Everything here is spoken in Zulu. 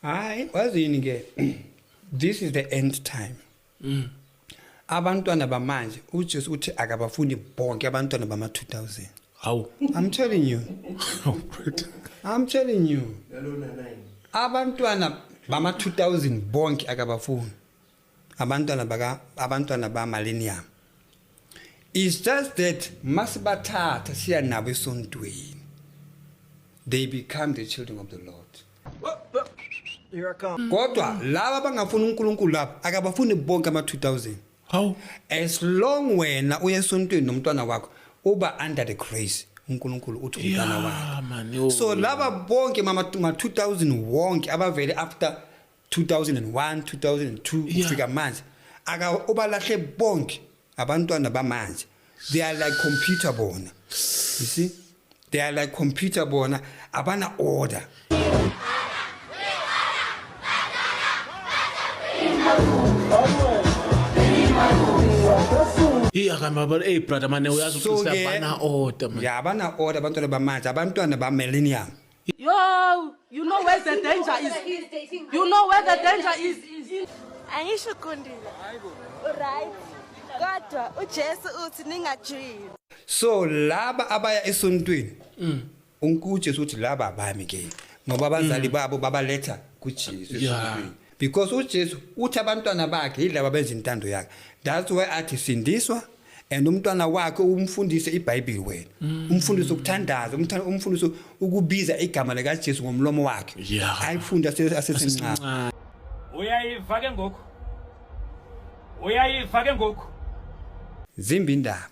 Hayi wazini ke this is the end time. Abantwana bamanje uJesu uthi akabafuni bonke abantwana bama 2000. Hawu. I'm telling you. I'm telling you. Abantwana bama 2000 bonke akabafuni. Abantwana ba millennium. It's just that masibathatha siya nabo esontweni. They become the children of the Lord. Here I come. Kodwa laba bangafuni uNkulunkulu lapha akabafuni bonke ama 2000. Hawu. As long wena uya esontweni nomntwana wakho uba under the grace uNkulunkulu uthi umntwana wakho. So laba bonke mama 2000 wonke abavele after 2001 2002 ufika manje aka ubalahle bonke abantwana bamanje. They are like computer bona. You see? They are like computer bona abana order. Akamaba brother mane uyazi ukuthi abana order man. Yeah, abana order abantwana bamanje, abantwana ba millennium. Yo, you know where the danger is. You know where the danger is. Angisho kundile. Right. Kodwa uJesu uthi ningajwili. So laba abaya esontweni uNkulunkulu uthi laba abami ke ngoba abazali babo babaletha kuJesu esontweni. Because uJesu uthi abantwana bakhe yilabo benza intando yakhe. That's why athi sindiswa and umntwana wakhe umfundise iBhayibheli wena. Umfundise ukuthandaza, umfundise ukubiza igama lika Jesu ngomlomo wakhe. Ayifunda asesencane. Uyayiva ke ngoku. Zimbi indaba.